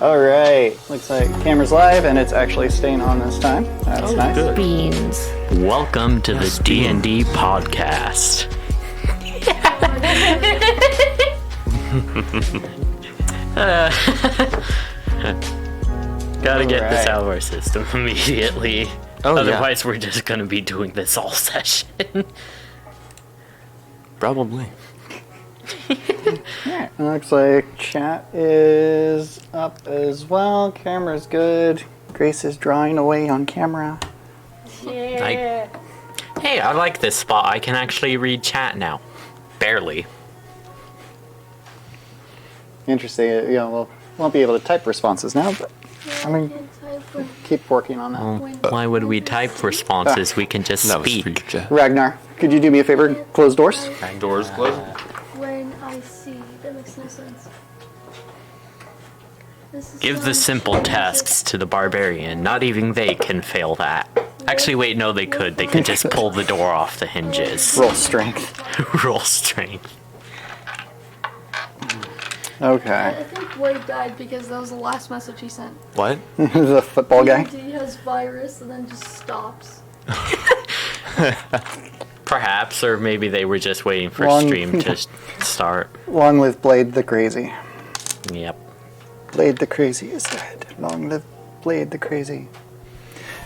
Alright, looks like camera's live and it's actually staying on this time. That's nice. Good. Beans. Welcome to the D&D podcast. Gotta get this out of our system immediately. Otherwise, we're just gonna be doing this all session. Probably. Yeah, it looks like chat is up as well. Camera's good. Grace is drawing away on camera. Yeah. Hey, I like this spot. I can actually read chat now. Barely. Interesting. We'll won't be able to type responses now, but I mean, keep working on that. Why would we type responses? We can just That was speak. for you, Jeff. Ragnar, could you do me a favor? Close doors. Doors closed. When I see, that makes no sense. This is Give so the simple tasks to the barbarian. Not even they can fail that. Actually, wait, no, they could. They could just pull the door off the hinges. Roll strength. Roll strength. Okay. I think Wade died because that was the last message he sent. What? The football guy. He has virus and then just stops. Perhaps, or maybe they were just waiting for Long- stream to start. Long live Blade the Crazy. Yep. Blade the Crazy is dead. Long live Blade the Crazy.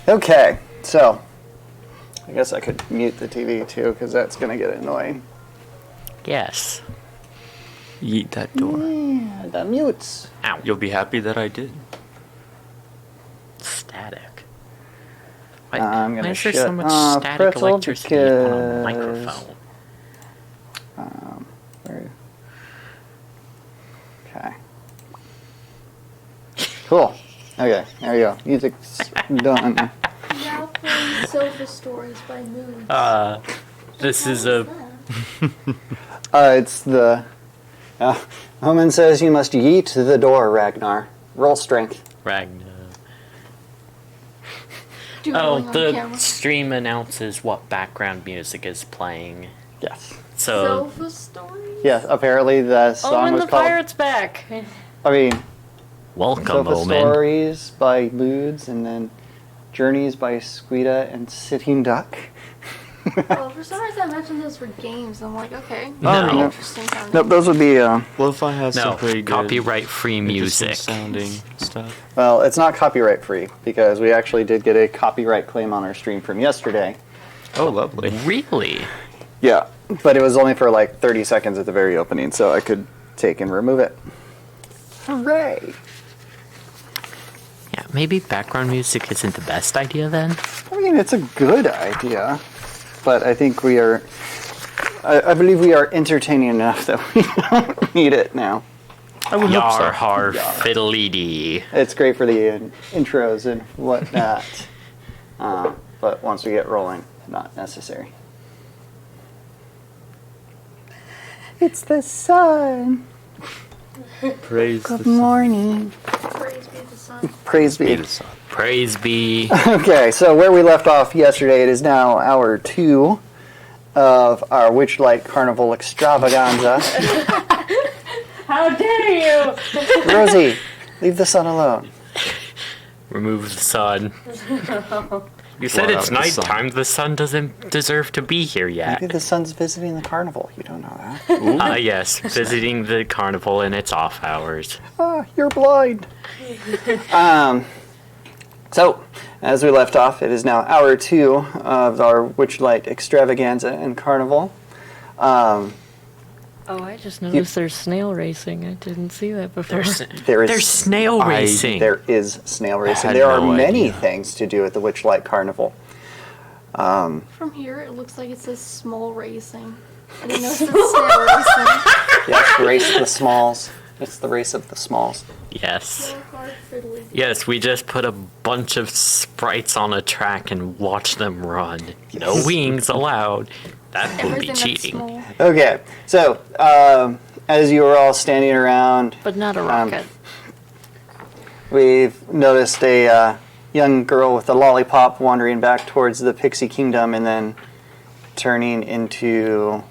Okay, so I guess I could mute the TV too, because that's going to get annoying. Yes. Yeet that door. Yeah, the mutes. Ow. You'll be happy that I did. Static. Why, I'm why gonna is there shut so much off static Pretzel electricity on a because- microphone? Where- Okay. Cool. Okay, there we go. Music's done. Now playing Sofa Stories by Moon. This is a... It's the... Homan says you must yeet the door, Ragnar. Roll strength. Ragnar. Doodling Oh, on the camera. stream announces what background music is playing. Yes. So, Sofa Stories? Yes, apparently the song Lyn was the called... Pirate's back. I mean, welcome, Sofa Omen. Stories by Ludes, and then Journeys by Squida and Sitting Duck. Oh, for some reason I mentioned those for games. I'm like, okay. No. Interesting sounding. Nope, those would be... Well, if I have No, some pretty good copyright-free interesting music. sounding stuff. Well, it's not copyright free, because we actually did get a copyright claim on our stream from yesterday. Oh, lovely. Really? Yeah, but it was only for like 30 seconds at the very opening, so I could take and remove it. Hooray! Yeah, maybe background music isn't the best idea then? I mean, it's a good idea, but I think we are... I believe we are entertaining enough that we don't need it now. I would hope so. Yar har Yar. fiddly-dee. It's great for the intros and whatnot, but once we get rolling, not necessary. It's the sun. Praise Good the sun. morning. Praise be the sun. Praise be. the sun. Praise be. Okay, so where we left off yesterday, it is now hour 2 of our Witchlight Carnival extravaganza. How dare you! Rosie, leave the sun alone. Remove the sun. You said Blot it's out the sun. nighttime. The sun doesn't deserve to be here yet. Maybe the sun's visiting the carnival. You don't know that. Ah, yes, visiting the carnival in its off hours. Ah, you're blind. So, as we left off, it is now hour 2 of our Witchlight extravaganza and carnival. Oh, I just noticed there's snail racing. I didn't see that before. There's snail racing. There is snail racing. had There are no many idea. things to do at the Witchlight Carnival. From here, it looks like it says small racing. I didn't know it said snail racing. Yes, race the smalls. It's the race of the smalls. Yes. So hard fiddly. Yes, we just put a bunch of sprites on a track and watch them run. No Yes. wings allowed. That would be Everything that's cheating. small. Okay, so as you were all standing around, But not a rocket. we've noticed a young girl with a lollipop wandering back towards the Pixie Kingdom and then turning into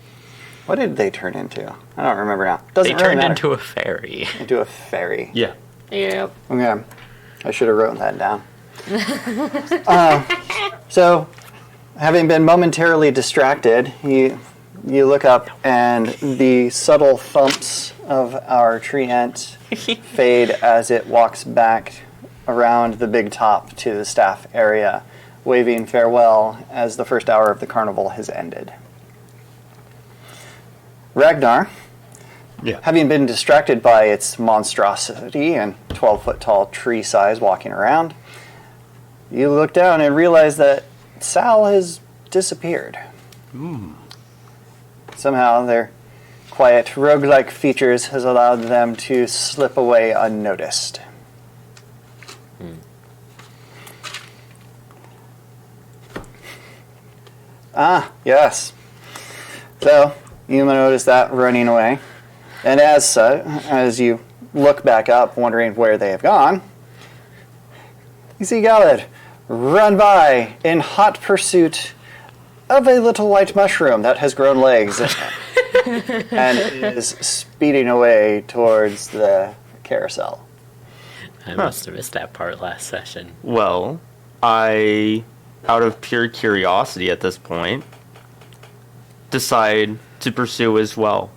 What did they turn into? I don't remember now. Doesn't They really turned matter. into a fairy. Into a fairy. Yeah. Yep. Okay. I should have written that down. So, having been momentarily distracted, you look up and the subtle thumps of our tree ant fade as it walks back around the big top to the staff area, waving farewell as the first hour of the carnival has ended. Ragnar, Yeah. having been distracted by its monstrosity and 12-foot tall tree size walking around, you look down and realize that Sal has disappeared. Somehow their quiet, roguelike features has allowed them to slip away unnoticed. Ah, yes. So, you notice that running away. And as you look back up, wondering where they have gone, you see Galid run by in hot pursuit of a little white mushroom that has grown legs and is speeding away towards the carousel. I must have missed that part last session. Well, I, out of pure curiosity at this point, decide to pursue as well.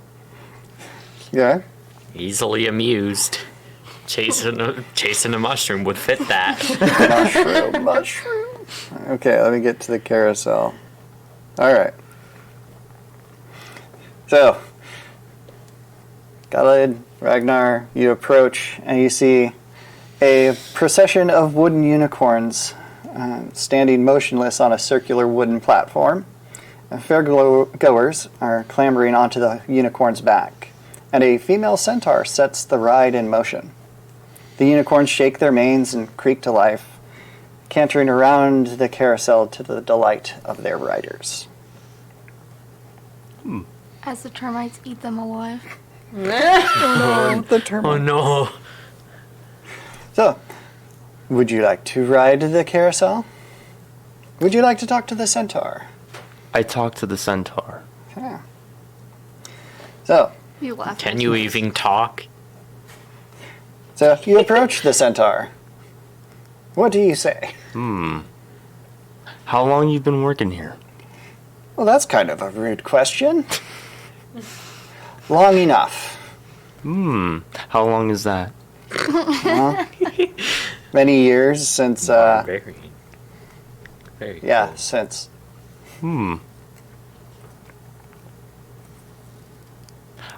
Yeah? Easily amused. Chasing a mushroom would fit that. Mushroom. Okay, let me get to the carousel. Alright. So, Galid, Ragnar, you approach and you see a procession of wooden unicorns standing motionless on a circular wooden platform. Fairgoers are clambering onto the unicorn's back, and a female centaur sets the ride in motion. The unicorns shake their manes and creak to life, cantering around the carousel to the delight of their riders. As the termites eat them alive. The term. Oh no. So, would you like to ride the carousel? Would you like to talk to the centaur? I talk to the centaur. Yeah. So, You laugh. Can you even talk? you approach the centaur. What do you say? How long you been working here? Well, that's kind of a rude question. Long enough. How long is that? Many years since, Very. Very. yeah, cool. since.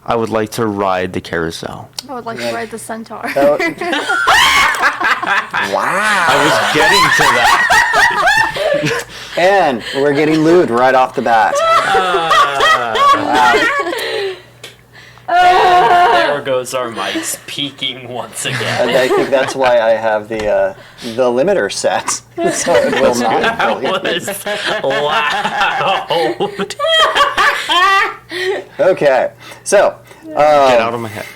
I would like to ride the carousel. I would like to ride the centaur. Wow. I was getting to that. And we're getting lewd right off the bat. Wow. There goes our mics peaking once And again. I think that's why I have the limiter set. So it will not. That was loud. Okay. So, Get out of my head.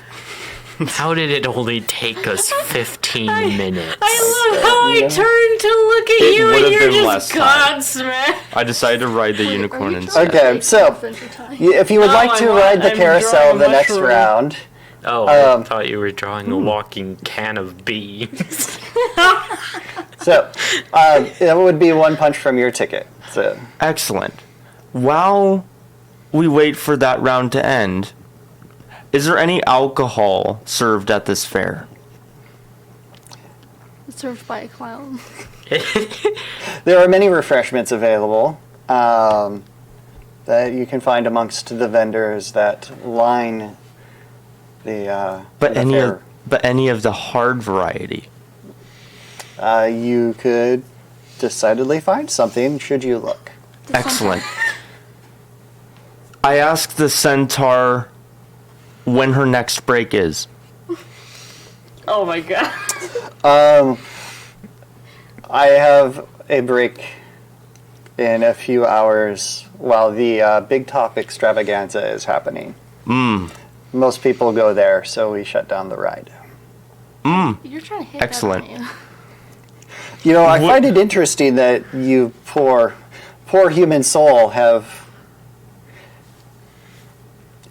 How did it only take us 15 minutes? I love how I turned to look at It you would and have you're been just less time. godsmacked. I decided to ride the unicorn Are you instead. trying to Okay, make so- Adventure Time? if you would No, like to I'm ride the I'm carousel drawing the a next mushroom. round, Oh, I thought you were drawing a walking can of beans. so it would be one punch from your ticket. So, Excellent. While we wait for that round to end, is there any alcohol served at this fair? It's served by a clown. there are many refreshments available that you can find amongst the vendors that line the fair. But any of the hard variety? You could decidedly find something should you look. Excellent. I asked the centaur when her next break is. Oh my god. I have a break in a few hours while the Big Top Extravaganza is happening. Most people go there, so we shut down the ride. You're trying to hit Excellent. that, aren't You know, I find it interesting that you poor human soul have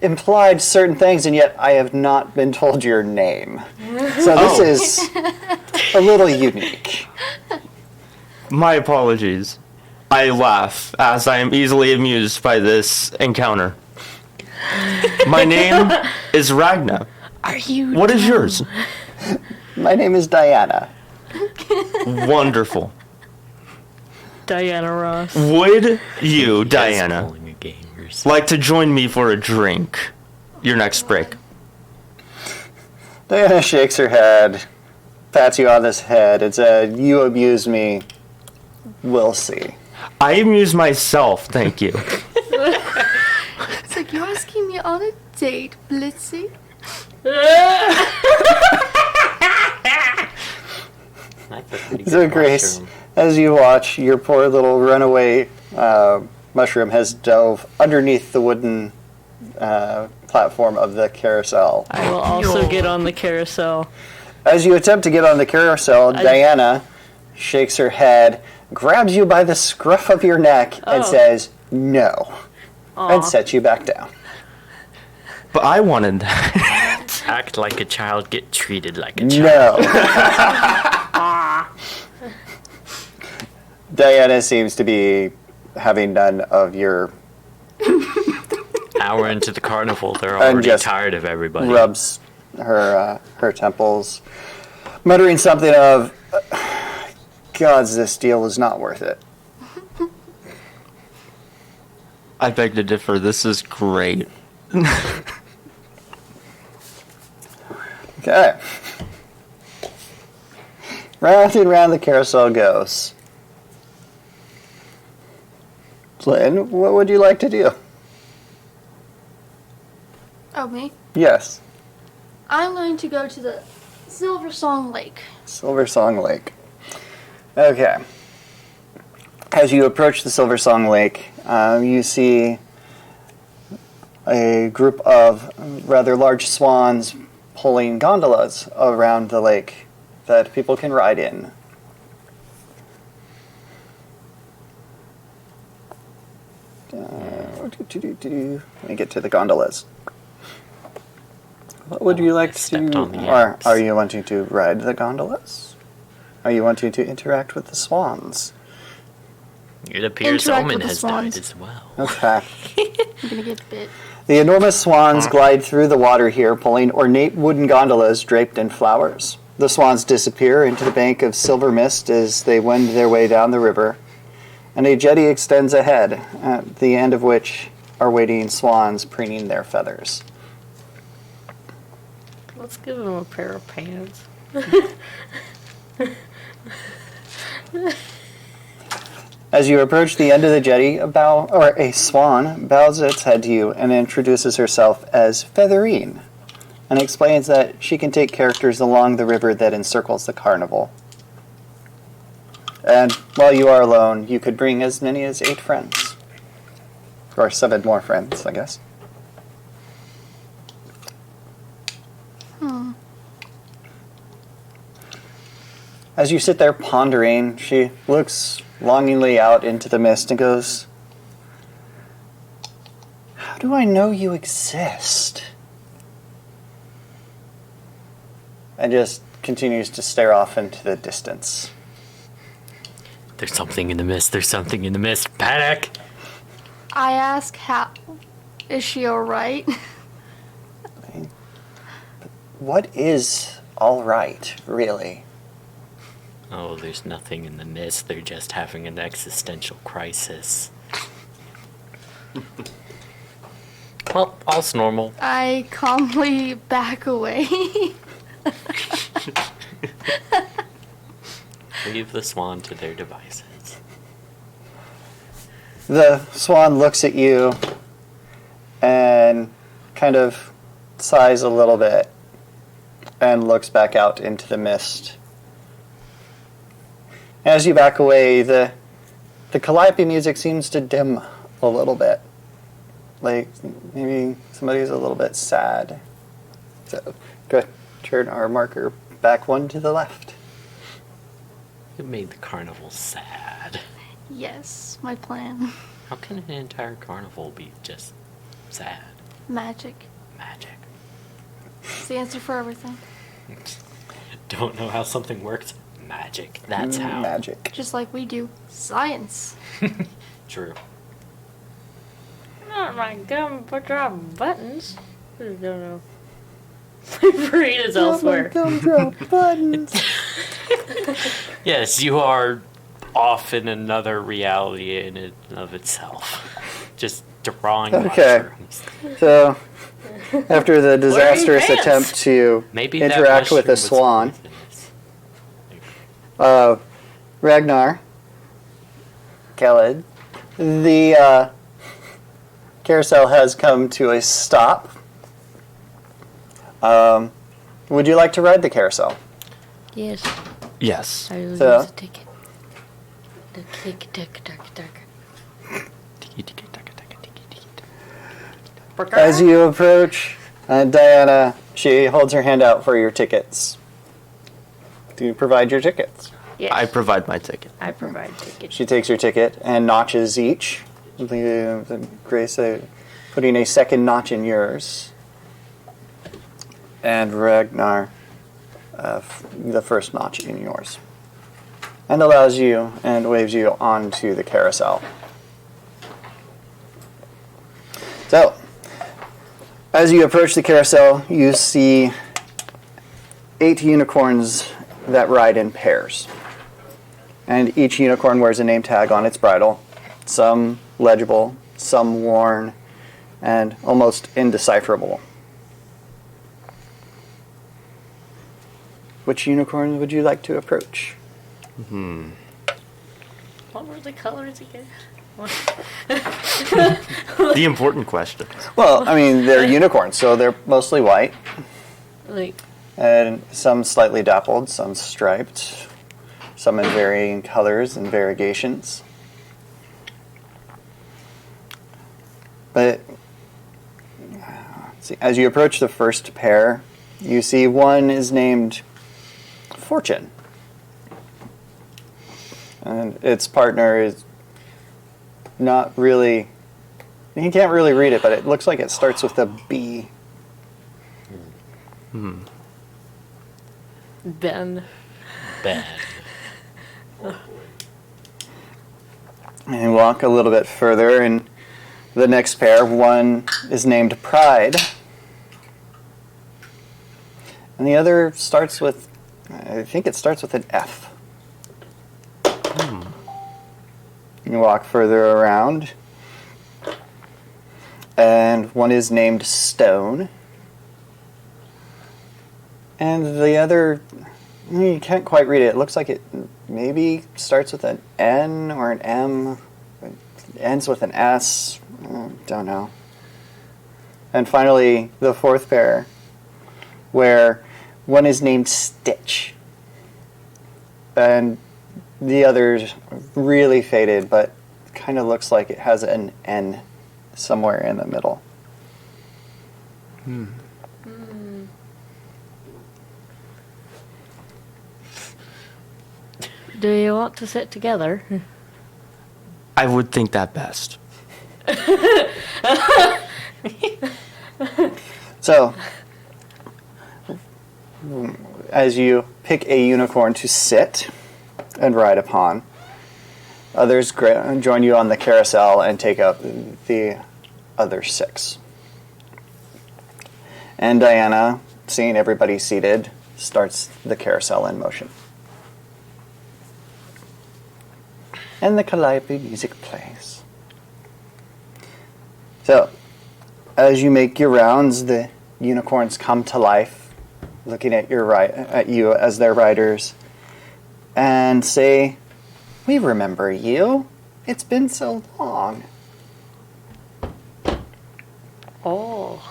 implied certain things, and yet I have not been told your name. So this is a little unique. My apologies. I laugh, as I am easily amused by this encounter. My name is Ragnar. Are you? What is yours? My name is Diana. Wonderful. Diana Ross? Would you, Just Diana, pulling a gamers. like to join me for a drink? Your next break. Diana shakes her head, pats you on the head, and said, "You amuse me. We'll see." I amuse myself, thank you. It's like, you asking me on a date, Blitzy? That's a pretty So good Grace, mushroom. as you watch, your poor little runaway mushroom has dove underneath the wooden platform of the carousel. I will also get on the carousel. As you attempt to get on the carousel, Diana shakes her head, grabs you by the scruff of your neck, and Oh. says, "No," and Aw. sets you back down. But I wanted that. Act like a child, get treated like a child. No. Diana seems to be having none of your Hour into the carnival, they're And already just tired of everybody. rubs her temples, muttering something of, "Gods, this deal is not worth it." I beg to differ. This is great. Okay. Round and round the carousel goes. Lyn, what would you like to do? Oh, me? Yes, I'm going to go to the Silver Song Lake. Silver Song Lake. Okay. As you approach the Silver Song Lake, you see a group of rather large swans pulling gondolas around the lake that people can ride in. Let me get to the gondolas. What would you like to stepped do? on the Or ants. are you wanting to ride the gondolas? Are you wanting to interact with the swans? It appears Interact Omen with the has swans. died as well. Okay. I'm gonna get bit. The enormous swans glide through the water here, pulling ornate wooden gondolas draped in flowers. The swans disappear into the bank of silver mist as they wend their way down the river, and a jetty extends ahead, at the end of which are waiting swans preening their feathers. Let's give him a pair of pants. As you approach the end of the jetty, a swan bows its head to you and introduces herself as Featherine, and explains that she can take characters along the river that encircles the carnival. And while you are alone, you could bring as many as 8 friends. Or 7 more friends, I guess. As you sit there pondering, she looks longingly out into the mist and goes, "How do I know you exist?" And just continues to stare off into the distance. There's something in the mist. There's something in the mist. Panic! I ask, how is she alright? What is all right, really? Oh, there's nothing in the mist. They're just having an existential crisis. Well, all's normal. I calmly back away. Leave the swan to their devices. The swan looks at you and kind of sighs a little bit and looks back out into the mist. As you back away, the calliope music seems to dim a little bit. Like maybe somebody's a little bit sad. So go ahead, turn our marker back 1 to the left. It made the carnival sad. Yes, my plan. How can an entire carnival be just sad? Magic. Magic. It's the answer for everything. Don't know how something works? Magic. That's how. Magic. Just like we do science. True. Not my gumdrop buttons. I don't know. My brain is elsewhere. Gumdrop buttons. Yes, you are off in another reality in and of itself. Just drawing Okay. mushrooms. So, after the disastrous pants? attempt to Maybe that interact with mushroom a was swan, poisonous. Ragnar, Galid, the carousel has come to a stop. Would you like to ride the carousel? Yes, Yes. I will So? use a ticket. The tick, tick, tick, tick. As you approach, Diana, she holds her hand out for your tickets. Do you provide your tickets? Yes, I provide my ticket. I provide tickets. She takes your ticket and notches each. The Grace putting a second notch in yours. And Ragnar, the first notch in yours. And allows you and waves you onto the carousel. So, as you approach the carousel, you see 8 unicorns that ride in pairs. And each unicorn wears a name tag on its bridle, some legible, some worn, and almost indecipherable. Which unicorn would you like to approach? What were the colors again? The important question. Well, I mean, they're unicorns, so they're mostly white, Like, and some slightly dappled, some striped, some in varying colors and variegations. But let's see, as you approach the first pair, you see one is named Fortune. And its partner is not really... You can't really read it, but it looks like it starts with a B. Ben. Ben. And walk a little bit further, and the next pair, one is named Pride. And the other starts with, I think it starts with an F. You walk further around, and one is named Stone. And the other, you can't quite read it. It looks like it maybe starts with an N or an M. It ends with an S. Don't know. And finally, the fourth pair, where one is named Stitch. And the other's really faded, but kind of looks like it has an N somewhere in the middle. Do you want to sit together? I would think that best. So, as you pick a unicorn to sit and ride upon, others join you on the carousel and take up the other 6. And Diana, seeing everybody seated, starts the carousel in motion. And the calliope music plays. So, as you make your rounds, the unicorns come to life, looking at you as their riders, and say, "We remember you. It's been so long." Oh.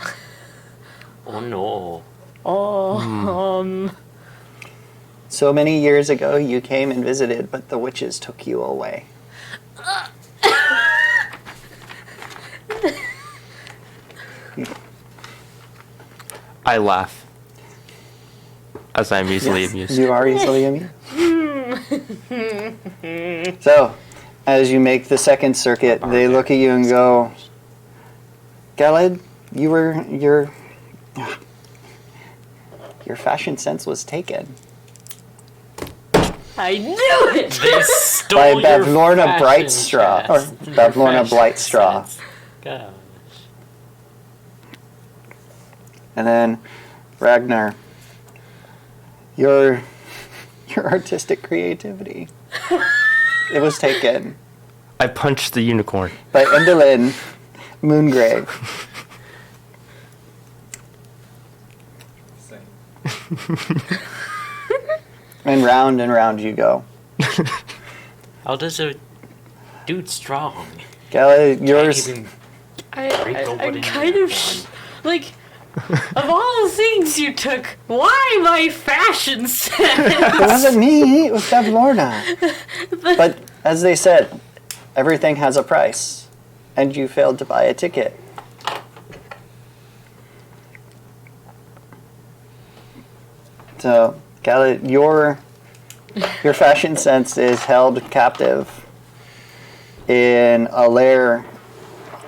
Oh no. Oh. So many years ago, you came and visited, but the witches took you away. I laugh as I'm easily amused. You are easily amused. So, as you make the second circuit, they look at you and go, "Galid, your fashion sense was taken I knew it! They by stole your Bavlorna fashion Brightstraw or sense. Bavlorna Fashion Blightstraw. sense. Gosh. And then Ragnar, your artistic creativity. It was taken I punched the unicorn. by Endolin Moongrave. And round you go. How does a dude strong? Galid, yours. Can't even break a I wooden kind of unicorn. like of all the things you took, why my fashion sense? It wasn't me, it was Bavlorna. But as they said, everything has a price. And you failed to buy a ticket. So, Galid, your fashion sense is held captive in a lair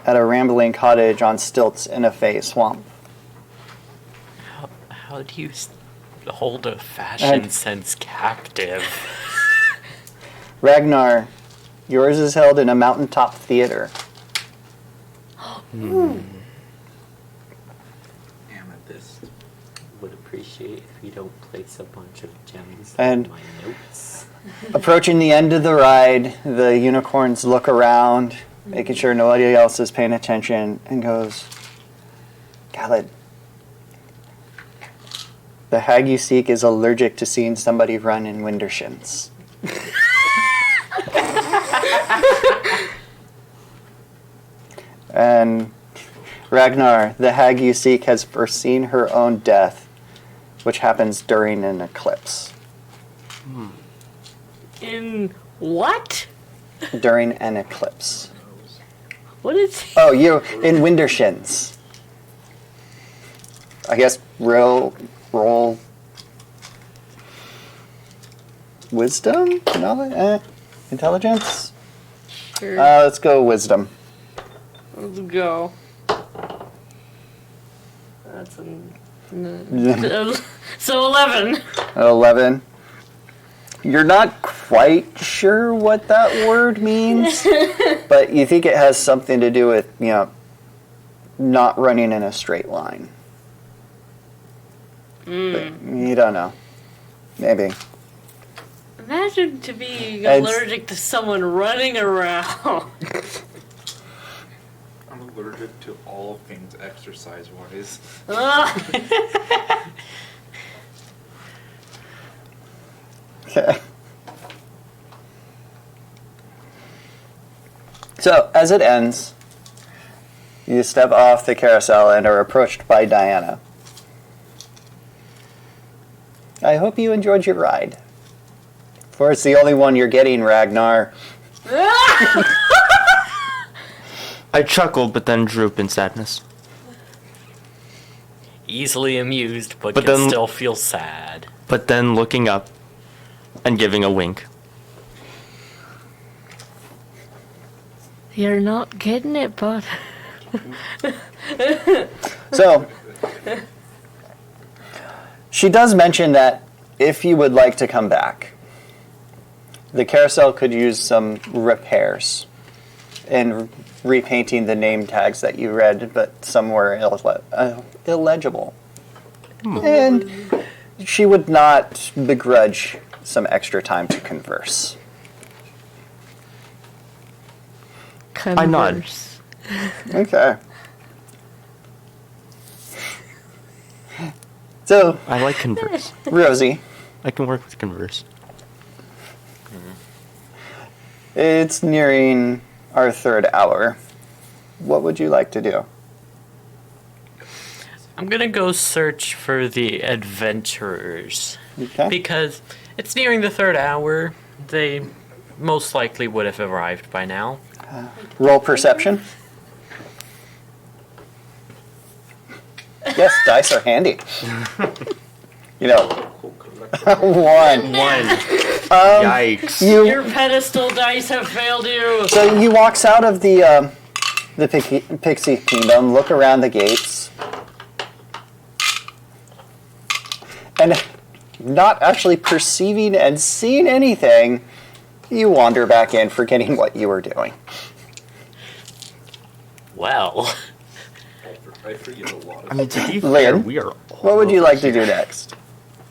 at a rambling cottage on stilts in a Fey swamp. How do you hold a fashion And- sense captive? Ragnar, yours is held in a mountaintop theater. Amethyst. Would appreciate if you don't place a bunch of gems And- in my notes. Approaching the end of the ride, the unicorns look around, making sure nobody else is paying attention, and goes, Galid, the hag you seek is allergic to seeing somebody run in Wintershins. And Ragnar, the hag you seek has foreseen her own death, which happens during an eclipse. In what? During an eclipse. What is Oh, you in Wintershins. I guess roll wisdom? Knowledge? Intelligence? Sure. Let's go wisdom. Let's go. That's so 11. 11. You're not quite sure what that word means, but you think it has something to do with, not running in a straight line. But you don't know. Maybe. Imagine to be It's- allergic to someone running around. I'm allergic to all things exercise-wise. Okay. So, as it ends, you step off the carousel and are approached by Diana. I hope you enjoyed your ride. For it's the only one you're getting, Ragnar. I chuckled, but then droop in sadness. Easily amused, but But can then- still feel sad. But then looking up and giving a wink. You're not getting it, bud. So, she does mention that if you would like to come back, the carousel could use some repairs and repainting the name tags that you read, but some were illegible. And she would not begrudge some extra time to converse. I nod. Converse. Okay. So, I like converse. Rosie, I can work with converse. it's nearing our third hour. What would you like to do? I'm gonna go search for the adventurers. Okay. Because it's nearing the third hour. They most likely would have arrived by now. Roll perception. Yes, dice are handy. One. Yikes. Your pedestal dice have failed you. So he walks out of the pixie kingdom, look around the gates, And not actually perceiving and seeing anything, you wander back in, forgetting what you were doing. Well, I forget a lot of I mean, to be Lyn, fair, we are. What would you like to do next?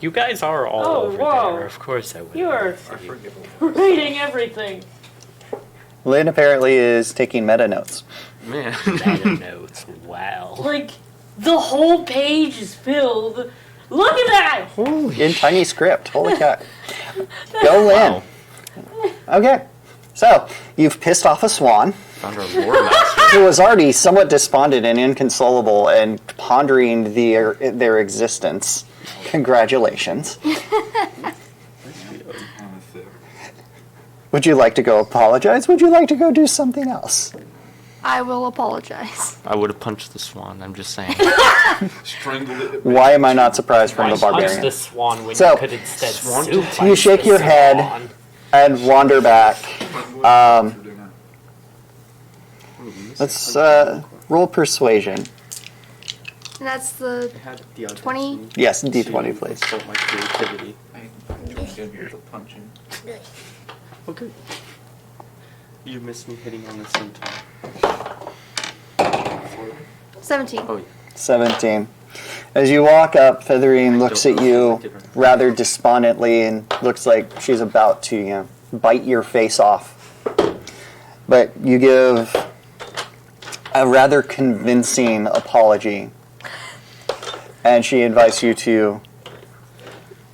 you guys are all Oh, over whoa. there. Of course I would. You are I forget a lot. reading everything. Lyn apparently is taking meta notes. Man. Meta notes. Wow. Like, the whole page is filled. Look at that! In tiny script. Holy cow. Go, Lyn. Wow. Okay. So, you've pissed off a swan Found our lore master. who was already somewhat despondent and inconsolable and pondering their existence. Congratulations. Would you like to go apologize? Would you like to go do something else? I will apologize. I would have punched the swan. I'm just saying. Strangled it. Why am I not surprised from the Why punch barbarian? the swan when So, you could instead suplex you shake the your head. swan? And wander back. For dinner. Let's roll persuasion. And that's the Had the 20. Yes, D20, please. My creativity. I joined in here to punching. Okay. You missed me hitting on the centaur. 17. Oh yeah. 17. As you walk up, Featherine looks at you rather despondently and looks like she's about to, bite your face off. But you give a rather convincing apology. And she invites you to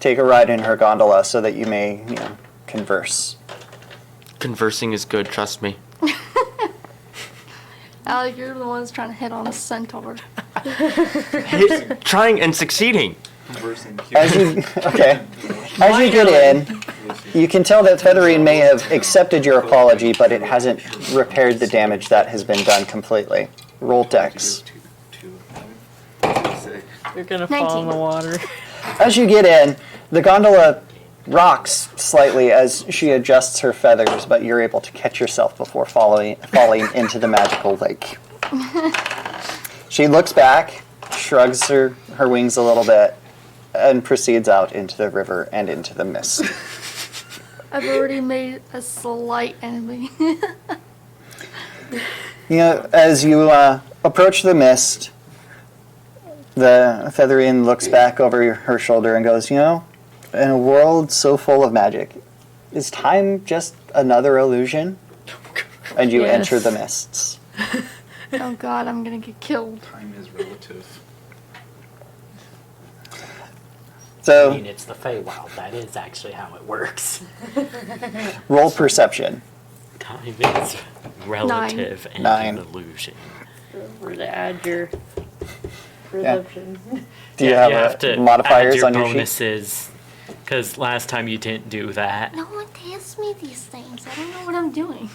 take a ride in her gondola so that you may, converse. Conversing is good. Trust me. Alec, you're the ones trying to hit on a centaur. Trying and succeeding. Conversing As you, okay. As you get in, you can tell that Featherine may have accepted your apology, but it hasn't repaired the damage that has been done completely. Roll dex. You're gonna fall in the 19. water. As you get in, the gondola rocks slightly as she adjusts her feathers, but you're able to catch yourself before falling into the magical lake. She looks back, shrugs her wings a little bit, and proceeds out into the river and into the mist. I've already made a slight enemy. As you approach the mist, the Featherian looks back over her shoulder and goes, in a world so full of magic, is time just another illusion? And you Yes. enter the mists. Oh god, I'm gonna get killed. Time is relative. I So, mean, it's the Feywild. That is actually how it works. roll perception. Time is relative and 9. an illusion. Remember to add your perception. Do you Yeah, have, to modifiers add your on your sheet? bonuses. Because last time you didn't do that. No one tells me these things. I don't know what I'm doing.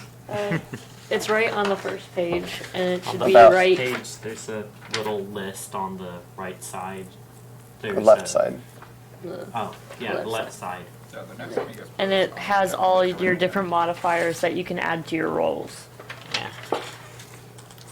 It's right on the first page, and it should On be the About- right. page, there's a little list on the right side. The There's left a- side. Oh, yeah, Left the left side. Yeah, the next one you guys. And it has all your different modifiers that you can add to your rolls. Yeah.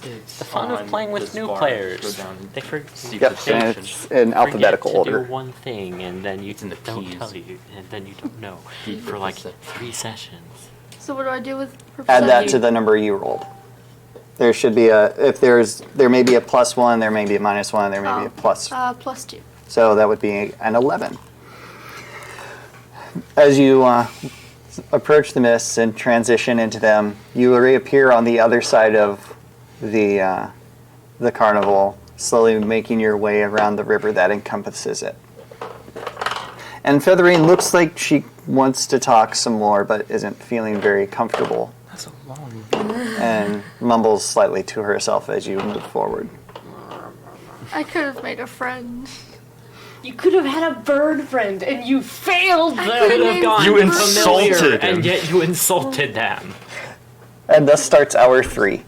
It's The fun of playing with new players. They forget Yep, and it's in alphabetical to order. do one thing, and then you in the don't keys. tell you, and then you don't know for like 3 sessions. So what do I do with Add perception? that to the number you rolled. There should be there may be a +1, there may be a -1, there may be a plus. +2. So that would be an 11. As you approach the mists and transition into them, you reappear on the other side of the carnival, slowly making your way around the river that encompasses it. And Featherine looks like she wants to talk some more, but isn't feeling very comfortable, That's a long. and mumbles slightly to herself as you move forward. I could have made a friend. You could have had a bird friend, and you failed them. could've Could have gone You familiar, insulted him. and yet you insulted them. And thus starts hour 3.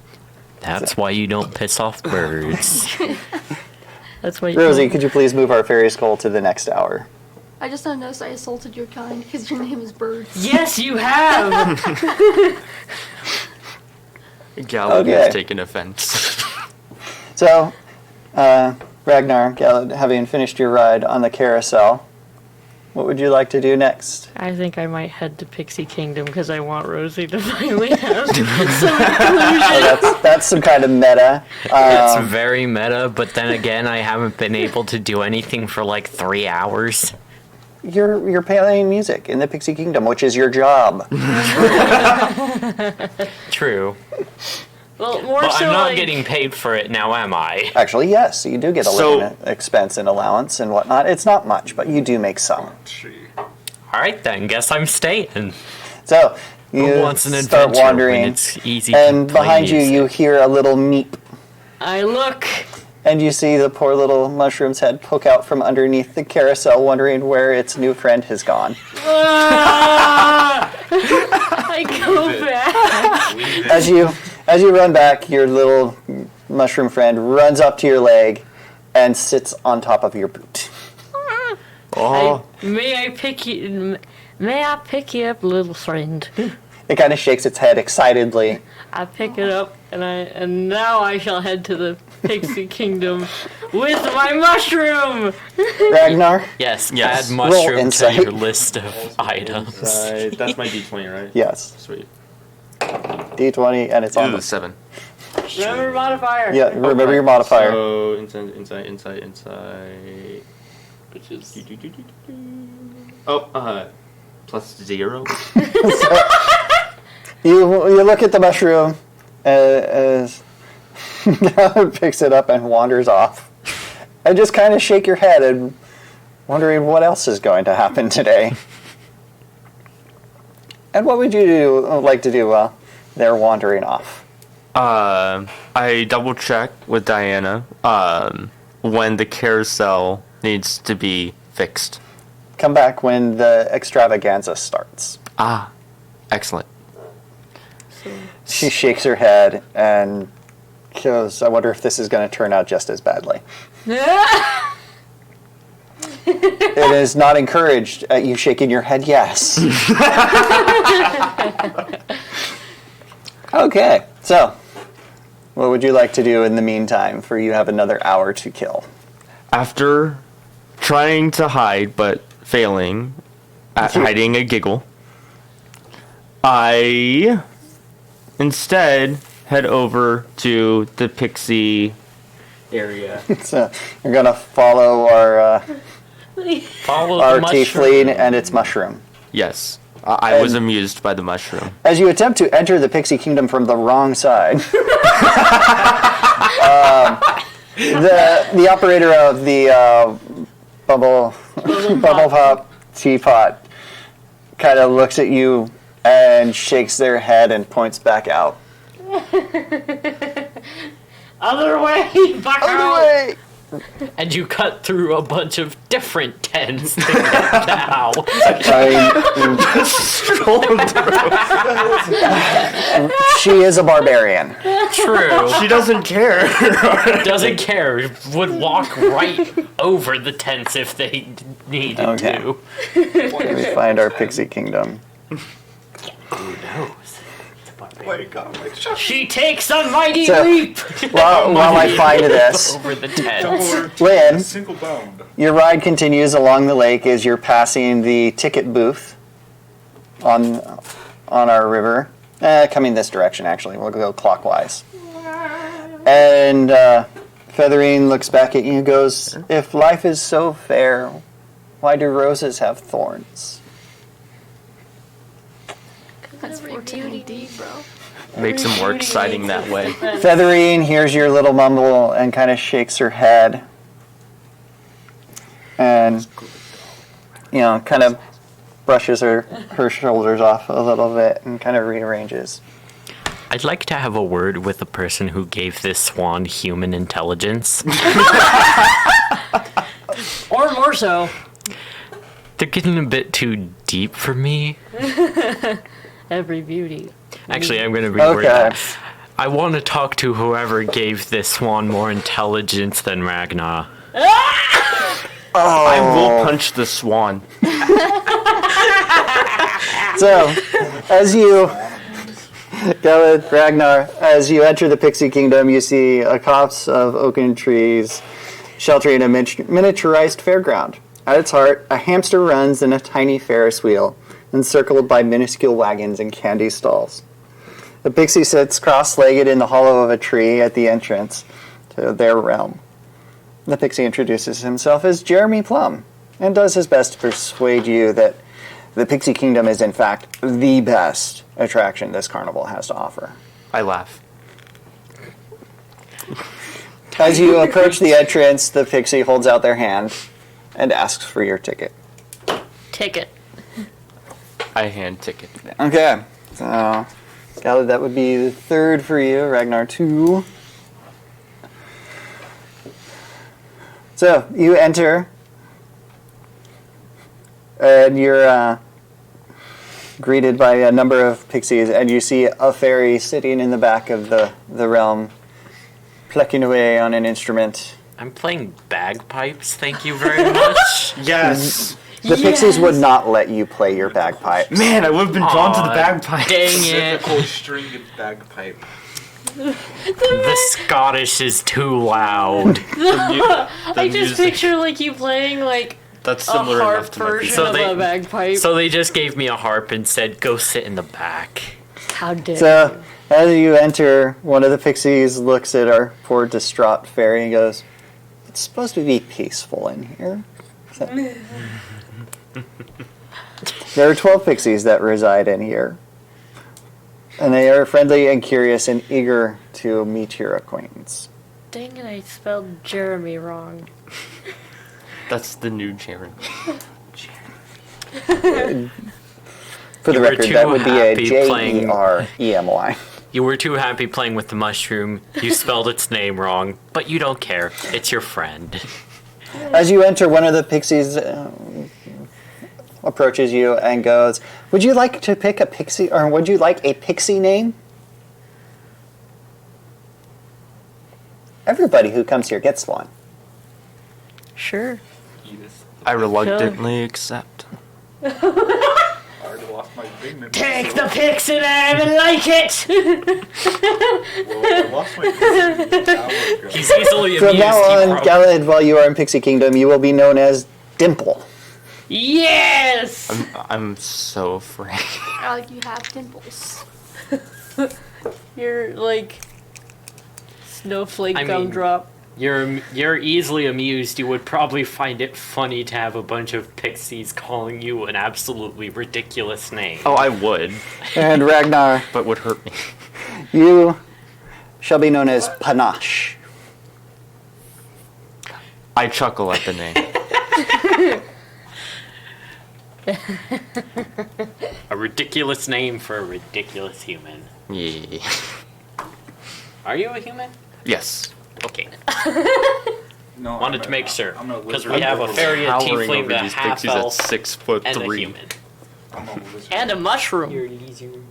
That's why you don't piss off birds. That's what you Rosie, could you please move our fairy skull to the next hour? I just noticed I assaulted your kind because your name is Bird. Yes, you have. Galid Okay. has taken offense. So, Ragnar, Galid, having finished your ride on the carousel, what would you like to do next? I think I might head to Pixie Kingdom because I want Rosie to finally have some inclusion. That's some kind of meta. It's very meta, but then again, I haven't been able to do anything for like 3 hours. You're playing music in the Pixie Kingdom, which is your job. True. Well, more But so I'm not like, getting paid for it now, am I? Actually, yes, you do get a So- living expense and allowance and whatnot. It's not much, but you do make some. Alright then, guess I'm staying. So you Who wants an start adventure wandering, when it's easy and to play behind you, music? you hear a little meep, I look. and you see the poor little mushroom's head poke out from underneath the carousel, wondering where its new friend has gone. I go back. As you run back, your little mushroom friend runs up to your leg and sits on top of your boot. Oh, May I pick you? May I pick you up, little friend? It kind of shakes its head excitedly. I pick it up, and now I shall head to the Pixie Kingdom with my mushroom. Ragnar? Yes, Yes. add mushroom to insight. your list of items. that's my D20, right? Yes. Sweet. D20, and it's on Ooh, the... 7. Remember modifier. Yeah, remember your modifier. So, insight. Which is... Oh, plus 0. You look at the mushroom as picks it up and wanders off, and just kind of shake your head and wondering what else is going to happen today. And what would you like to do while they're wandering off? I double check with Diana when the carousel needs to be fixed. Come back when the extravaganza starts. Ah, excellent. She shakes her head and goes, I wonder if this is going to turn out just as badly. It is not encouraged at you shaking your head yes. Okay, so what would you like to do in the meantime, for you have another hour to kill? After trying to hide but failing at hiding a giggle, I instead head over to the pixie area. So you're going to follow our Follow our the tiefling mushroom. and its mushroom. Yes, I was And- amused by the mushroom. As you attempt to enter the Pixie Kingdom from the wrong side, the operator of the bubble pop teapot kind of looks at you and shakes their head and points back out. Other way, back Other out. way! And you cut through a bunch of different tents to get now. She is a barbarian. True. She doesn't care. Doesn't care. Would walk right over the tents if they needed Okay. to. Let me find our Pixie Kingdom. Who knows? She takes a mighty So- leap. While I find this, Over the tents. Lyn, Single bound. your ride continues along the lake as you're passing the ticket booth on our river. Coming this direction, actually. We'll go clockwise. And Featherine looks back at you and goes, if life is so fair, why do roses have thorns? That's pretty deep, bro. Makes them more exciting that way. Featherine hears your little mumble and kind of shakes her head. And, kind of brushes her shoulders off a little bit and kind of rearranges. I'd like to have a word with the person who gave this swan human intelligence. Or more so. They're getting a bit too deep for me. Every beauty. Actually, I'm going to reword Okay. that. I want to talk to whoever gave this swan more intelligence than Ragnar. I will punch the swan. So, as you go with Ragnar, as you enter the Pixie Kingdom, you see a copse of oaken trees sheltering a miniaturized fairground. At its heart, a hamster runs in a tiny Ferris wheel, encircled by minuscule wagons and candy stalls. The pixie sits cross-legged in the hollow of a tree at the entrance to their realm. The pixie introduces himself as Jeremy Plum and does his best to persuade you that the Pixie Kingdom is in fact the best attraction this carnival has to offer. I laugh. As you approach the entrance, the pixie holds out their hand and asks for your ticket. Ticket. I hand ticket. Okay, so Galid, that would be the third for you. Ragnar, 2. So you enter, and you're greeted by a number of pixies, and you see a fairy sitting in the back of the realm, plucking away on an instrument. I'm playing bagpipes, thank you very much. Yes. The pixies would not let you play your bagpipes. Man, I would have been drawn to the Aw, bagpipes. Dang it. Typical stringed bagpipe. The Scottish is too loud. I just picture like you playing like That's a similar enough harp to my version So of they- a bagpipe. So they just gave me a harp and said, go sit in the back. How dare So, as you enter, one of the pixies looks at our poor distraught fairy and goes, "It's supposed to be peaceful in here." So- there are 12 pixies that reside in here. And they are friendly and curious and eager to meet your acquaintance. Dang it, I spelled Jeremy wrong. That's the new Jaren. For the You were record, too that would be a happy playing- Jeremy. You were too happy playing with the mushroom. You spelled its name wrong, but you don't care. It's your friend. As you enter, one of the pixies approaches you and goes, "Would you like to pick a pixie, or would you like a pixie name?" Everybody who comes here gets one. Sure. Edith. I reluctantly accept. I already lost my pigment. Take the pixie name and like it! Well, I lost my pigment an hour ago. He's easily amused. From now he on, prob- Galid, while you are in Pixie Kingdom, you will be known as Dimple. Yes! I'm so afraid. Like you have dimples. You're like snowflake I mean- gumdrop. You're easily amused. You would probably find it funny to have a bunch of pixies calling you an absolutely ridiculous name. Oh, I would, And Ragnar, but would hurt me. you shall be known as Panache. I chuckle at the name. A ridiculous name for a ridiculous human. Yeah. Are you a human? Yes. Okay. No, Wanted to make sure. I'm a Because lizard. we have a fairy, a Towering tiefling, over a these half pixies at elf, 6'3". and a human. I'm a lizard. And a mushroom. You're a lizard.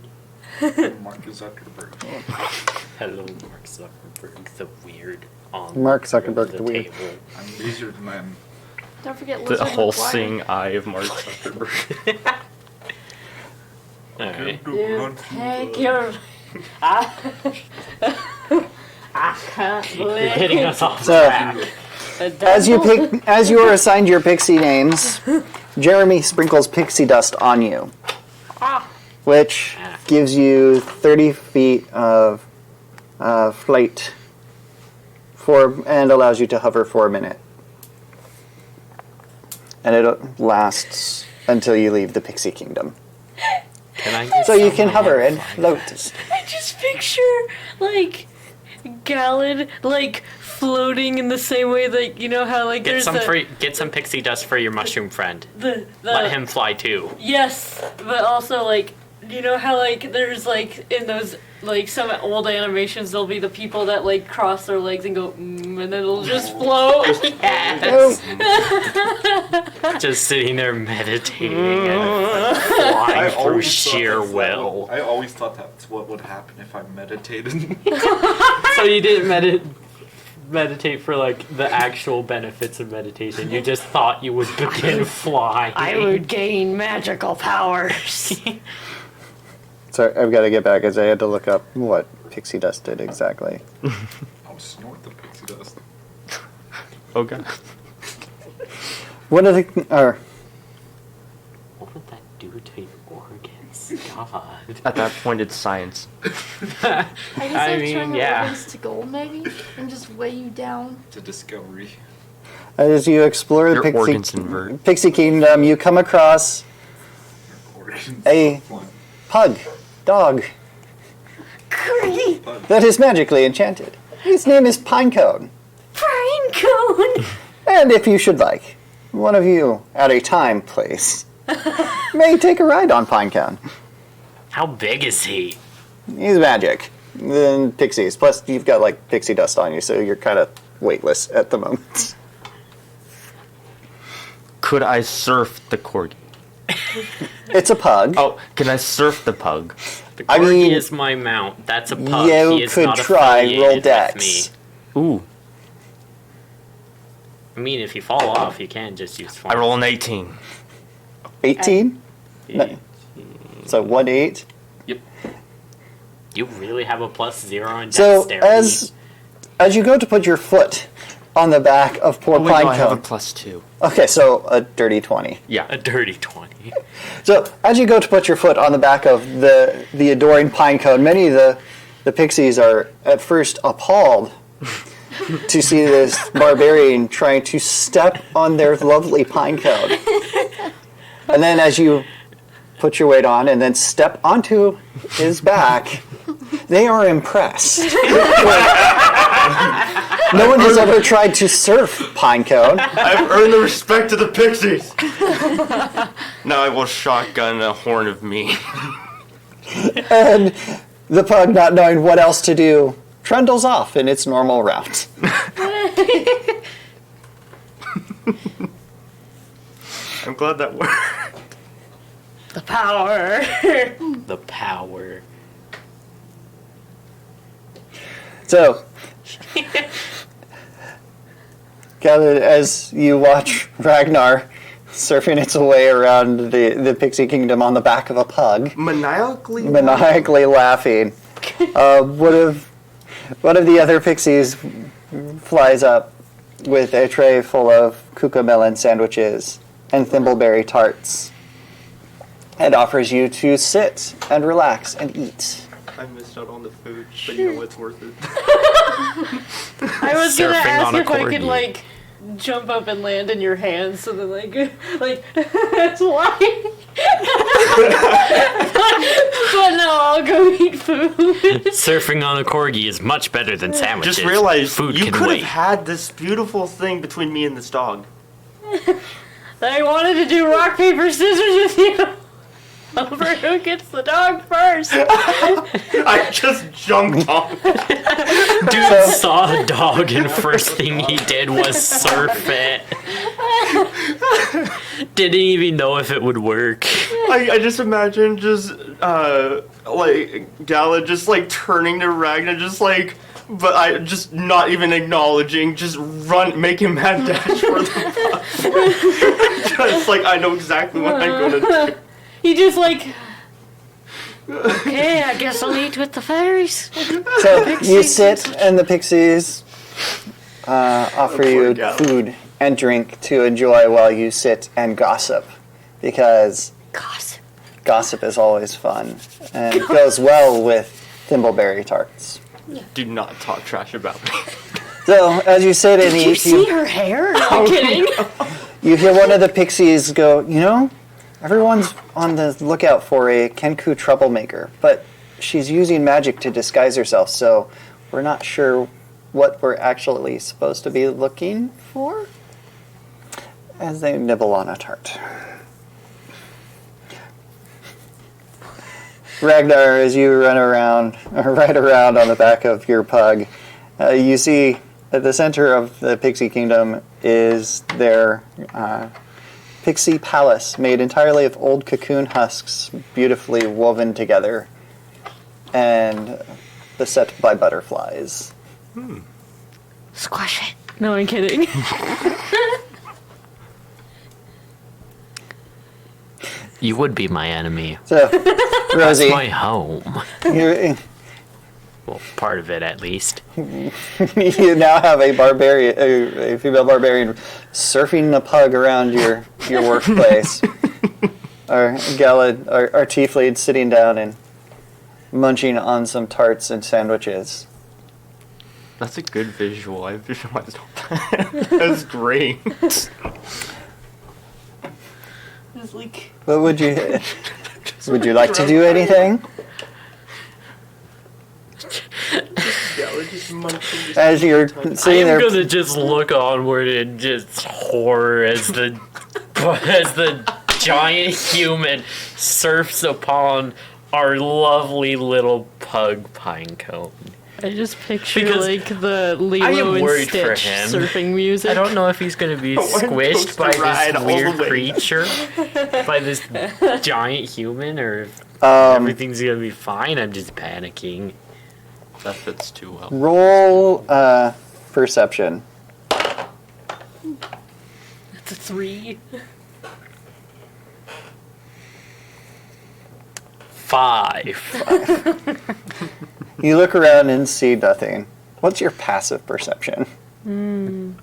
Mark Zuckerberg. Hello, Mark Zuckerberg, the weird on Mark Zuckerberg, the weird. table. I'm lizard man. Don't forget The Lizard whole McGuire. seeing eye of Mark Zuckerberg. Alright. Take your. I can't You're believe hitting us off So- track. As you are assigned your pixie names, Jeremy sprinkles pixie dust on you, which gives you 30 feet of flight and allows you to hover for a minute. And it lasts until you leave the Pixie Kingdom. Can I get So you some can of hover that and flag? float. I just picture like Galid like floating in the same way that you know how like Get there's some the, free, get some pixie dust for your mushroom friend. the Let him fly too. Yes, but also like you know how like there's like in those like some old animations there'll be the people that like cross their legs and go and then it'll just float. Yes. Just sitting there meditating and flying through always sheer thought will. I always thought that's what would happen if I meditated. So you didn't meditate for like the actual benefits of meditation. You just thought you would begin flying. I would gain magical powers. Sorry, I've got to get back as I had to look up what pixie dust did exactly. I'll snort the pixie dust. Oh god. One of the What would that do to your organs? God. At that point, it's science. I guess I I'd mean, turn yeah. your organs to gold, maybe, and just weigh you down. To discovery. as you explore the Your organs invert. Pixie Kingdom, you come across a pug, dog, that is magically enchanted. His name is Pinecone. Pinecone! And if you should like, one of you at a time, please, may take a ride on Pinecone. How big is he? He's magic. Then pixies. Plus, you've got like pixie dust on you, so you're kind of weightless at the moment. Could I surf the corgi? It's a pug. Oh, can I surf the pug? The I corgi mean, is my mount. That's a pug. you He is could not try affiliated roll with dex. me. Ooh, I mean, if you fall off, you can just use I roll an 18. 18? No. So 1d8. You really have a +0 in So dexterity. as you go to put your foot on the back of poor Oh, wait, no, I have a Pinecone. +2. Okay, so a dirty 20. Yeah. A dirty 20. So as you go to put your foot on the back of the adoring Pinecone, many of the pixies are at first appalled to see this barbarian trying to step on their lovely Pinecone. And then as you put your weight on and then step onto his back, they are impressed. No one has ever tried to surf Pinecone. I've earned the respect of the pixies. Now I will shotgun a horn of me. And the pug, not knowing what else to do, trundles off in its normal route. I'm glad that worked. The power. The power. So, Galid, as you watch Ragnar surfing its way around the Pixie Kingdom on the back of a pug, maniacally laughing, one of the other pixies flies up with a tray full of kuka melon sandwiches and thimbleberry tarts and offers you to sit and relax and eat. I missed out on the food, but you know it's worth it. I was gonna Surfing ask on a if I could corgi. like jump up and land in your hands, so then like that's why. But no, I'll go eat food. Surfing on a corgi is much better than sandwiches. Just realize food you can could wait. have had this beautiful thing between me and this dog. I wanted to do rock paper scissors with you. Over who gets the dog first. I just jumped off. Dude saw a dog and first thing he did was surf it. Didn't even know if it would work. I just imagine just like Galid just like turning to Ragnar, just like, but I just not even acknowledging, just make him mad dash for the bus. Just like I know exactly what I'm gonna do. He just like. Okay, I guess I'll eat with the fairies. So you sit, and the pixies offer you Galid. food and drink to enjoy while you sit and gossip, because gossip is always fun and goes well with thimbleberry tarts. Do not talk trash about me. So as you sit and You eat, see her hair? No, I'm kidding. you hear one of the pixies go, "You know, everyone's on the lookout for a Kenku troublemaker, but she's using magic to disguise herself, so we're not sure what we're actually supposed to be looking for," as they nibble on a tart. Ragnar, as you ride around on the back of your pug, you see at the center of the Pixie Kingdom is their Pixie Palace, made entirely of old cocoon husks, beautifully woven together, and beset by butterflies. Squash it. No, I'm kidding. You would be my enemy. So, Rosie, My home. you're, Well, Well, part of it at least. You now have a barbarian, a female barbarian, surfing the pug around your workplace. Our Galid, our tiefling, sitting down and munching on some tarts and sandwiches. That's a good visual. I visualized all that. That's great. It's like What would you? Would you like to do anything? As you're I sitting am there, gonna just look onward and just horror as the giant human surfs upon our lovely little pug pinecone. I just picture Because like the I am Lilo and worried for Stitch him. surfing music. I don't know if he's gonna be I want squished to by ride this all weird the way. creature, by this giant human, or if everything's gonna be fine. I'm just panicking. That fits too well. roll perception. It's a 3. 5. You look around and see nothing. What's your passive perception? 12.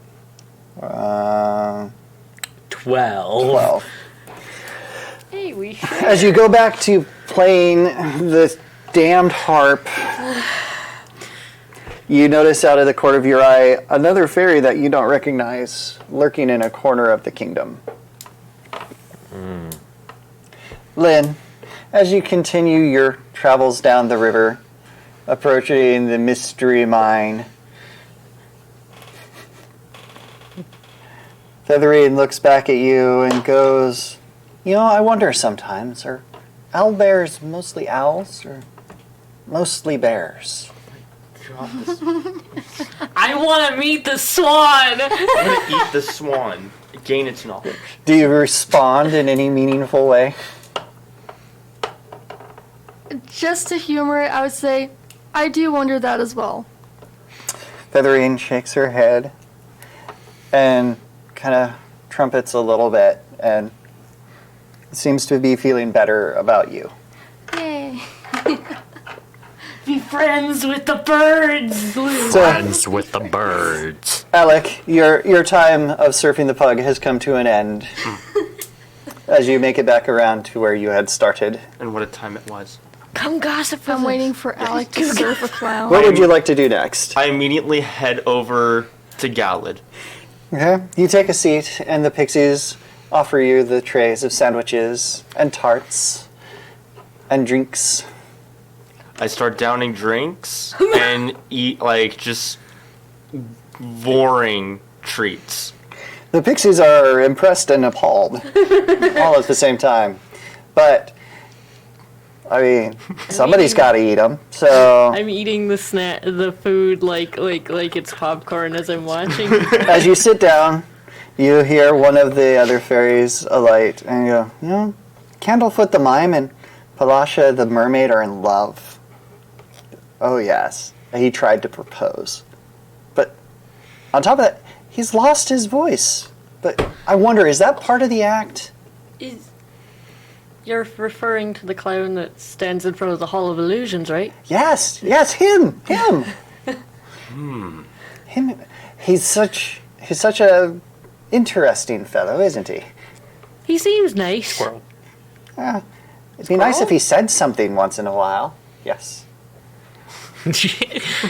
12. Hey, we should. As you go back to playing the damned harp, you notice out of the corner of your eye another fairy that you don't recognize lurking in a corner of the kingdom. Lyn, as you continue your travels down the river, approaching the mystery mine, Featherine looks back at you and goes, "You know, I wonder sometimes, are owlbears mostly owls or mostly bears?" I want to meet the swan. I'm gonna eat the swan, gain its knowledge. Do you respond in any meaningful way? Just to humor it, I would say, I do wonder that as well. Featherine shakes her head and kind of trumpets a little bit and seems to be feeling better about you. Yay. Be friends with the birds. So, Friends with the birds. Alec, your time of surfing the pug has come to an end as you make it back around to where you had started. And what a time it was. Come gossip. I'm waiting for Alec to surf a clown. What would you like to do next? I immediately head over to Galid. Okay. You take a seat, and the pixies offer you the trays of sandwiches and tarts and drinks. I start downing drinks and eat like just voring treats. The pixies are impressed and appalled all at the same time. But, I mean, somebody's got to eat them. So, I'm eating the food like it's popcorn as I'm watching. as you sit down, you hear one of the other fairies alight and you go, "You know, Candlefoot the Mime and Palasha the Mermaid are in love." "Oh, yes. He tried to propose. But on top of that, he's lost his voice. But I wonder, is that part of the act?" You're referring to the clown that stands in front of the Hall of Illusions, right? Yes, him. Him. He's such a interesting fellow, isn't he? He seems nice. Squirrel. It'd be nice if he said something once in a while. Yes.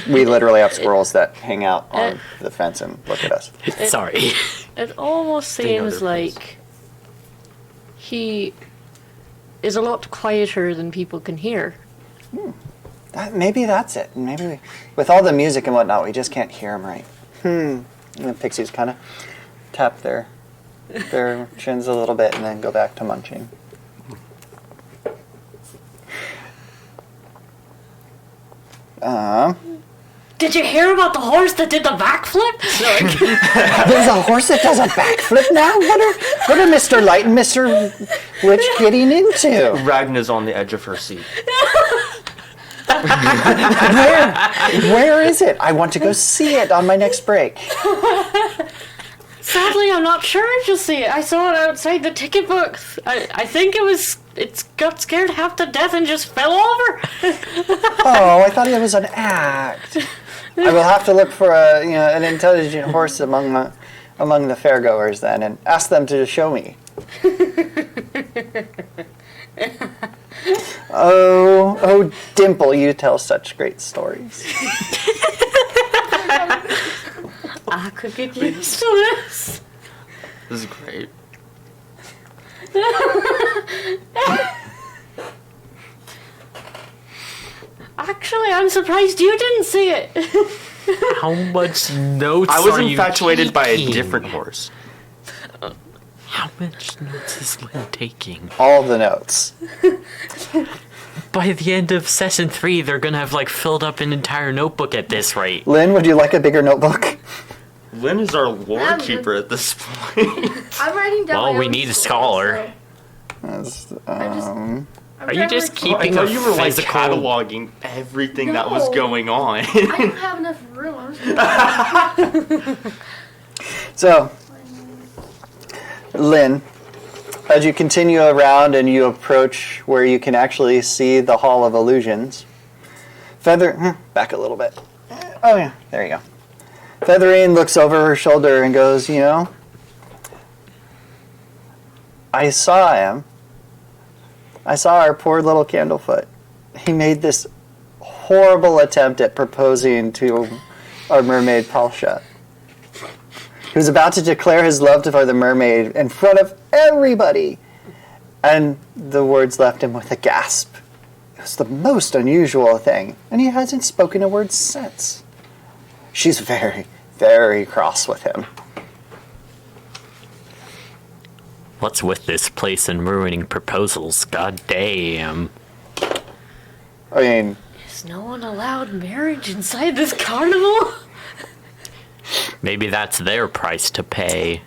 We literally have squirrels that hang out on the fence and look at us. Sorry. It almost They know seems their place. like he is a lot quieter than people can hear. Maybe that's it. Maybe with all the music and whatnot, we just can't hear him right. And the pixies kind of tap their chins a little bit and then go back to munching. Did you hear about the horse that did the backflip? There's a horse that does a backflip now? What are Mr. Light and Mr. Witch getting into? Ragna's on the edge of her seat. Where is it? I want to go see it on my next break. Sadly, I'm not sure if you'll see it. I saw it outside the ticket booth. I think it got scared half to death and just fell over. Oh, I thought it was an act. I will have to look for an intelligent horse among the fairgoers then, and ask them to show me. Oh, Dimple, you tell such great stories. I could get used to this. This is great. Actually, I'm surprised you didn't see it. How much notes I was are you infatuated by a taking? different horse. How much notes is Lyn taking? All the notes. By the end of session 3, they're gonna have filled up an entire notebook at this rate. Lyn, would you like a bigger notebook? Lyn is our lore keeper at this point. I'm writing down. Well, my we own need a story, scholar. so I'm Are you just trying to keeping I a thought you were physical... cataloging everything that was No. going on. I don't have enough room. I'm just So, Lyn, as you continue around and you approach where you can actually see the Hall of Illusions, back a little bit. Oh yeah, there you go. Featherine looks over her shoulder and goes, I saw him. I saw our poor little Candlefoot. He made this horrible attempt at proposing to our mermaid Palsha. He was about to declare his love for the mermaid in front of everybody. And the words left him with a gasp. It was the most unusual thing, and he hasn't spoken a word since. She's very, very cross with him. What's with this place and ruining proposals? God damn. I mean, Is no one allowed marriage inside this carnival? Maybe that's their price to pay.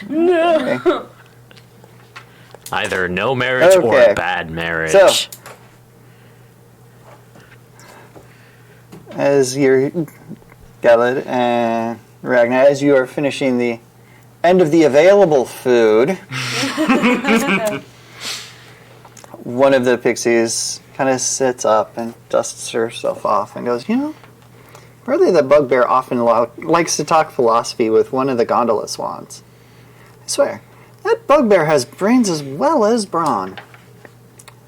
No. okay. Either no marriage or Okay. bad marriage. So, as you're, Galid and Ragnar, as you are finishing the end of the available food, one of the pixies kind of sits up and dusts herself off and goes, Brother the Bugbear often likes to talk philosophy with one of the gondola swans. I swear, that bugbear has brains as well as brawn.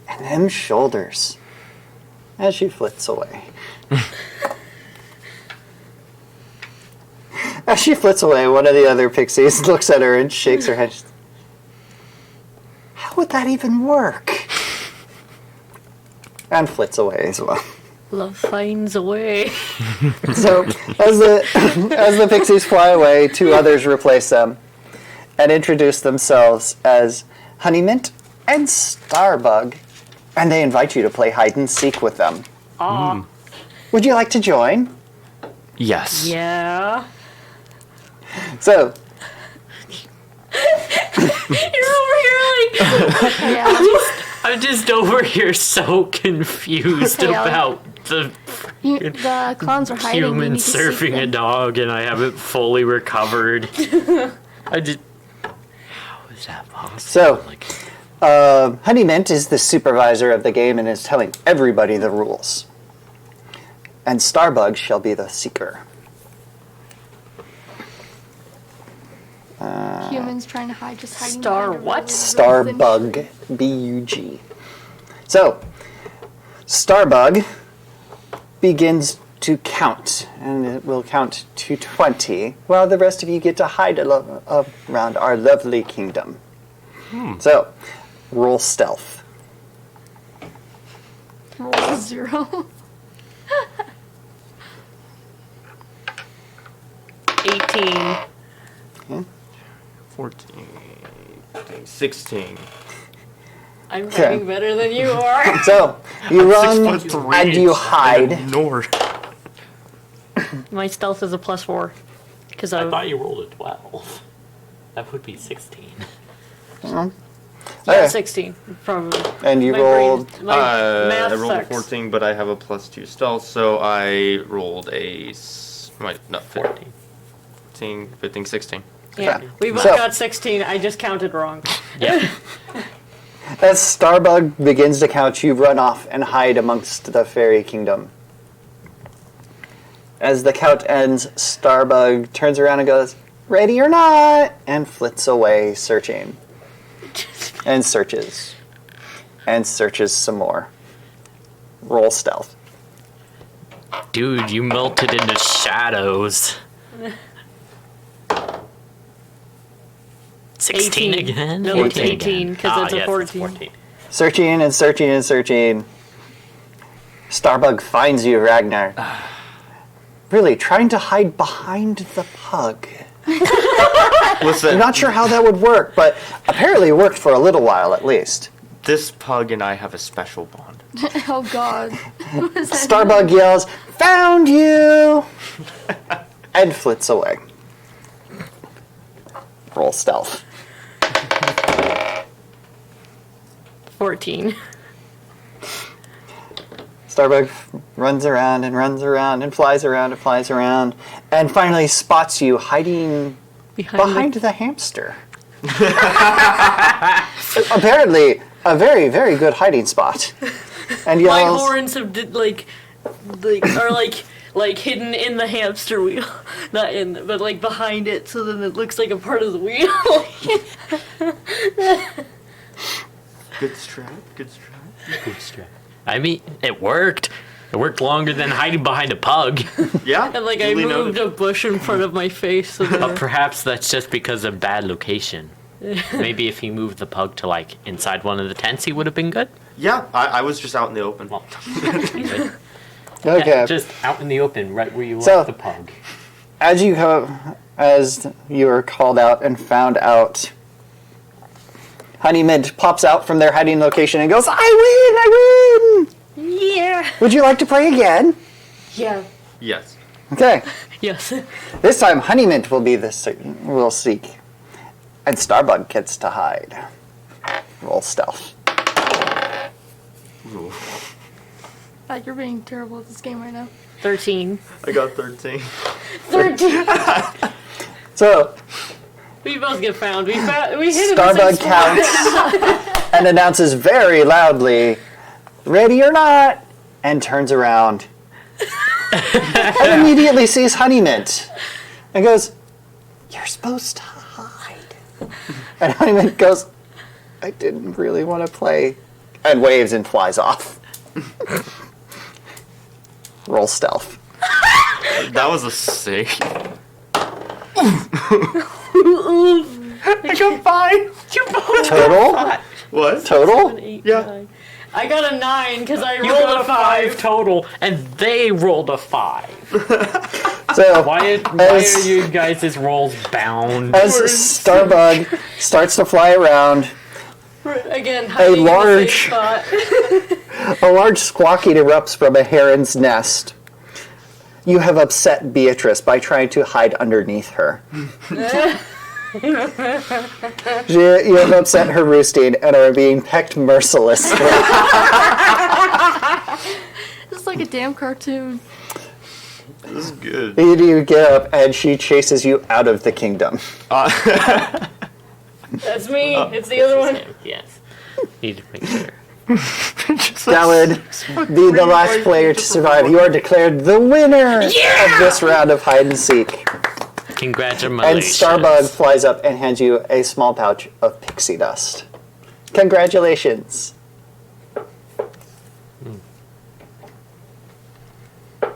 And them shoulders. As she flits away. As she flits away, one of the other pixies looks at her and shakes her head. How would that even work? And flits away as well. Love finds a way. So, as the pixies fly away, two others replace them and introduce themselves as Honeymint and Starbug, and they invite you to play hide and seek with them. Aw. Would you like to join? Yes. Yeah. So, You're over here like. yeah. I'm just over here so confused Yeah. about the The clowns are hiding. You human need to seek surfing a them. dog and I haven't fully recovered. I just... How is that possible? So, Honeymint is the supervisor of the game and is telling everybody the rules. And Starbug shall be the seeker. Humans trying to hide, just hiding. Star behind a what? really Starbug, B-U-G. So, Starbug begins to count, and it will count to 20, while the rest of you get to hide around our lovely kingdom. So, roll stealth. Roll a 0. 18. 14, 16. I'm Okay. doing better than you are. So, you run 6'3" and you hide. North. My stealth is a +4. Because I I thought you rolled a 12. That would be 16. yeah, Okay. 16 from. And you my rolled... brain- my math I rolled sucks. a 14, but I have a +2 stealth, so I rolled not 14. 14, 15, 16. Yeah, Okay. we both So- got 16. I just counted wrong. Yeah. As Starbug begins to count, you run off and hide amongst the fairy kingdom. As the count ends, Starbug turns around and goes, "Ready or not?" and flits away, searching. And searches. And searches some more. Roll stealth. Dude, you melted into shadows. 16 18. again? No, 14 it's 18, again. 'cause it's a yes, 14. 14. Searching and searching and searching. Starbug finds you, Ragnar. Really, trying to hide behind the pug. Listen, I'm not sure how that would work, but apparently it worked for a little while at least. this pug and I have a special bond. Oh God. What is that? Starbug yells, "Found you!" and flits away. Roll stealth. 14. Starbug runs around and runs around and flies around and flies around and finally spots you hiding behind the hamster. Apparently, a very, very good hiding spot. And My yells, horns have are like hidden in the hamster wheel, not in, but like behind it, so then it looks like a part of the wheel. Good strat, good strat. Good strat. I mean, it worked. It worked longer than hiding behind a pug. Yeah. And like I duly moved noted. a bush in front of my face. So But perhaps that's just because of bad location. Maybe if he moved the pug to like inside one of the tents, he would have been good. Yeah, I was just out in the open. Well, good. okay. Yeah, just out in the open, right where you So- left the pug. as you are called out and found out, Honeymint pops out from their hiding location and goes, "I win! yeah. Would you like to play again?" Yeah. Yes. Okay. Yes. This time, Honeymint will seek, and Starbug gets to hide. Roll stealth. Ooh. You're being terrible at this game right now. 13. I got 13. 13. So, We both get found. We hit it the same Starbug spot. counts and announces very loudly, "Ready or not?" and turns around and immediately sees Honeymint and goes, "You're supposed to hide." And Honeymint goes, "I didn't really want to play," and waves and flies off. Roll stealth. That was a save. I got 5. You both Total? What? Total? 8, Yeah. 9. I got a 9 because I You rolled rolled a 5. total, and they rolled a 5. So, Why are you guys' rolls bound? as Starbug starts to fly around, Again, hiding large- in the same spot. a large squawking erupts from a heron's nest. You have upset Beatrice by trying to hide underneath her. You have upset her roosting and are being pecked mercilessly. It's like a damn cartoon. This is good. You get up and she chases you out of the kingdom. That's me. It's the other one. Yes. Need to make sure. Galid, be the last player to survive. You are declared the winner of this round of hide and seek. And Congratulations. Starbug flies up and hands you a small pouch of pixie dust. Congratulations.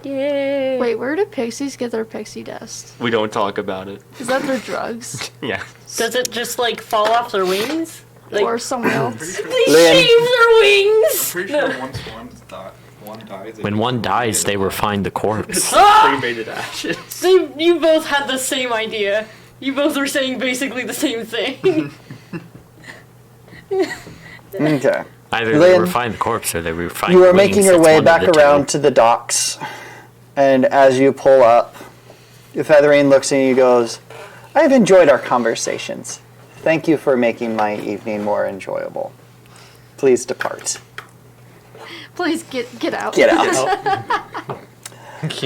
Yay. Wait, where do pixies get their pixie dust? We don't talk about it. Is that their drugs? Yeah. Does it just like fall off their wings? Like, Or someone else? they Lyn. shave their wings. Pretty sure once one dies. When one dies, they refine the corpse. Cremated ashes. You both had the same idea. You both were saying basically the same thing. Okay. Either they Lyn, refine the corpse or they refine You are wings. making your It's way one of back the two. around to the docks, and as you pull up, Featherine looks at you and goes, "I have enjoyed our conversations. Thank you for making my evening more enjoyable. Please depart." Please get out. Get out.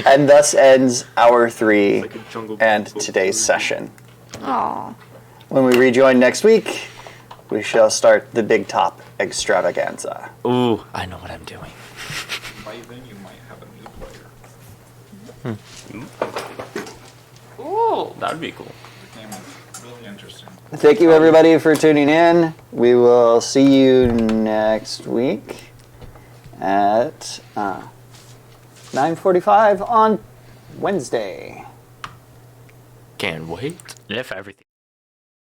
And thus ends hour 3 Like a Jungle and Book today's movie. session. Aw. When we rejoin next week, we shall start the Big Top extravaganza. Ooh, I know what I'm doing. By then you might have a new player. Ooh, that'd be cool. The game is really interesting. Thank you, everybody, for tuning in. We will see you next week at 9:45 on Wednesday. Can't wait. If everything.